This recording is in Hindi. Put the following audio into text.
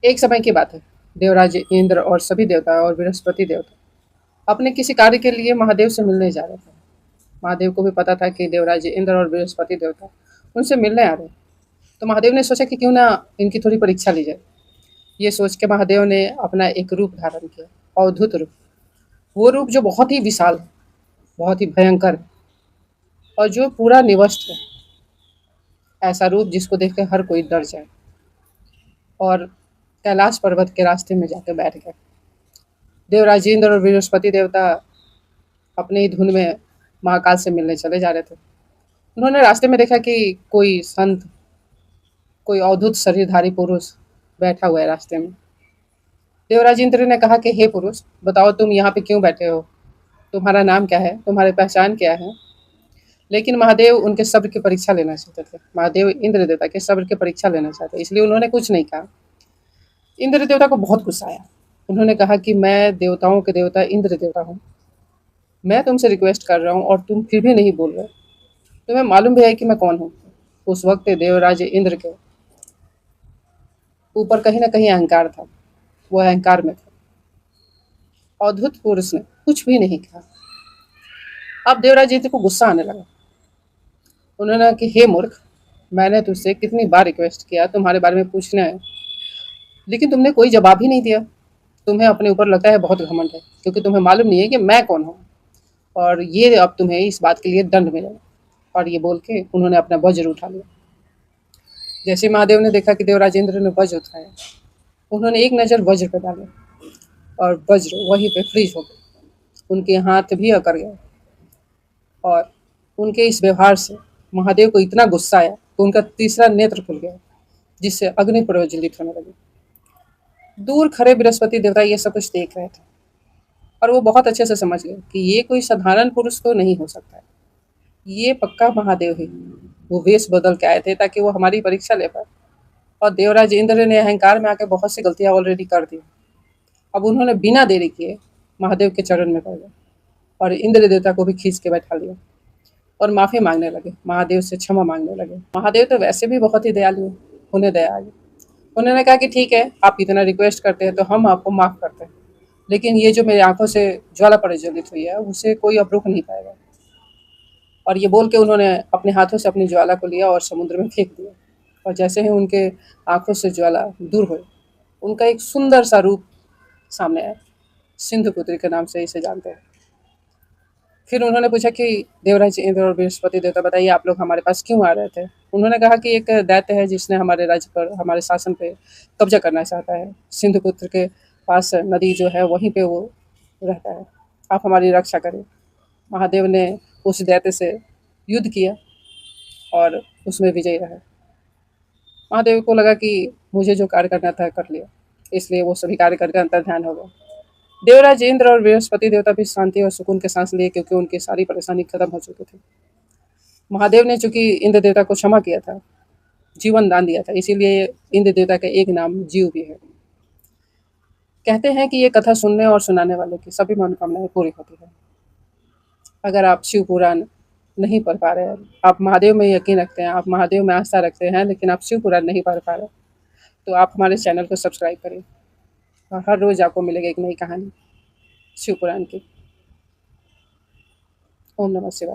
एक समय की बात है। देवराज इंद्र और सभी देवता और बृहस्पति देवता अपने किसी कार्य के लिए महादेव से मिलने जा रहे थे। महादेव को भी पता था कि देवराज इंद्र और बृहस्पति देवता उनसे मिलने आ रहे हैं। तो महादेव ने सोचा कि क्यों ना इनकी थोड़ी परीक्षा ली जाए। ये सोच के महादेव ने अपना एक रूप धारण किया, अवधूत रूप। वो रूप जो बहुत ही विशाल है, बहुत ही भयंकर है और जो पूरा निवस्त है। ऐसा रूप जिसको देख के हर कोई डर जाए। और कैलाश पर्वत के रास्ते में जाकर बैठ गए। देवराज इंद्र और बृहस्पति देवता अपनी ही धुन में महाकाल से मिलने चले जा रहे थे। उन्होंने रास्ते में देखा कि कोई संत, कोई अवधूत शरीरधारी पुरुष बैठा हुआ है रास्ते में। देवराज इंद्र ने कहा कि हे पुरुष, बताओ तुम यहाँ पे क्यों बैठे हो? तुम्हारा नाम क्या है? तुम्हारी पहचान क्या है? लेकिन महादेव उनके सब्र की परीक्षा लेना चाहते थे। महादेव इंद्र देवता के सब्र की परीक्षा लेना चाहते, इसलिए उन्होंने कुछ नहीं कहा। इंद्र देवता को बहुत गुस्सा आया। उन्होंने कहा कि मैं देवताओं के देवता इंद्र देवता हूँ। मैं तुमसे रिक्वेस्ट कर रहा हूँ और तुम फिर भी नहीं बोल रहे। तुम्हें मालूम भी है कि मैं कौन हूँ? उस वक्त देवराज इंद्र के ऊपर कहीं ना कहीं अहंकार था। वो अहंकार में था। अद्भुत पुरुष ने कुछ भी नहीं कहा। अब देवराज इंद्र को गुस्सा आने लगा। उन्होंने कहा कि हे मूर्ख, मैंने तुझसे कितनी बार रिक्वेस्ट किया तुम्हारे बारे में पूछना है, लेकिन तुमने कोई जवाब ही नहीं दिया। तुम्हें अपने ऊपर लगता है बहुत घमंड है, क्योंकि तुम्हें मालूम नहीं है कि मैं कौन हूँ, और ये अब तुम्हें इस बात के लिए दंड मिलेगा। और ये बोल के उन्होंने अपना वज्र उठा लिया। जैसे महादेव ने देखा कि देवराज इंद्र ने वज्र उठाया, उन्होंने एक नज़र वज्र पर डाली और वज्र वहीं पे फ्रीज हो गए। उनके हाथ भी अकड़ गए। और उनके इस व्यवहार से महादेव को इतना गुस्सा आया कि उनका तीसरा नेत्र खुल गया, जिससे अग्नि प्रज्वलित होने लगी। दूर खड़े बृहस्पति देवता ये सब कुछ देख रहे थे और वो बहुत अच्छे से समझ गए कि ये कोई साधारण पुरुष तो नहीं हो सकता है। ये पक्का महादेव ही। वो वेश बदल के आए थे ताकि वो हमारी परीक्षा ले पाए। और देवराज इंद्र ने अहंकार में आकर बहुत सी गलतियां ऑलरेडी कर दी। अब उन्होंने बिना देरी किए महादेव के चरण में पड़ गए और इंद्र देवता को भी खींच के बैठा लिया और माफी मांगने लगे। महादेव से क्षमा मांगने लगे। महादेव तो वैसे भी बहुत ही दयालु हैं, उन्हें दया आ गई। उन्होंने कहा कि ठीक है, आप इतना रिक्वेस्ट करते हैं तो हम आपको माफ करते हैं, लेकिन ये जो मेरी आंखों से ज्वाला प्रज्वलित हुई है उसे कोई अब रोक नहीं पाएगा। और ये बोल के उन्होंने अपने हाथों से अपनी ज्वाला को लिया और समुद्र में फेंक दिया। और जैसे ही उनके आंखों से ज्वाला दूर हुई, उनका एक सुंदर सा रूप सामने आया। सिंधुपुत्री के नाम से इसे जानते हैं। फिर उन्होंने पूछा कि देवराज इंद्र और बृहस्पति देवता, बताइए आप लोग हमारे पास क्यों आ रहे थे? उन्होंने कहा कि एक दैत्य है जिसने हमारे राज्य पर, हमारे शासन पे कब्जा करना चाहता है। सिंधुपुत्र के पास नदी जो है वहीं पे वो रहता है। आप हमारी रक्षा करें। महादेव ने उस दैत्य से युद्ध किया और उसमें विजयी रहे। महादेव को लगा कि मुझे जो कार्य करना था कर लिया, इसलिए वो सभी कार्य करके अंतर ध्यान हो गया। देवराज इंद्र और बृहस्पति देवता भी शांति और सुकून के सांस लिए, क्योंकि उनकी सारी परेशानी खत्म हो चुकी थी। महादेव ने चूंकि इंद्र देवता को क्षमा किया था, जीवन दान दिया था, इसीलिए इंद्र देवता का एक नाम जीव भी है। कहते हैं कि ये कथा सुनने और सुनाने वाले की सभी मनोकामनाएं पूरी होती है। अगर आप शिव पुराण नहीं पढ़ पा रहे हैं, आप महादेव में यकीन रखते हैं, आप महादेव में आस्था रखते हैं, लेकिन आप शिव पुराण नहीं पढ़ पा रहे, तो आप हमारे चैनल को सब्सक्राइब करें और हर रोज़ आपको मिलेगी एक नई कहानी शिव पुराण की। ओम नमः शिवाय।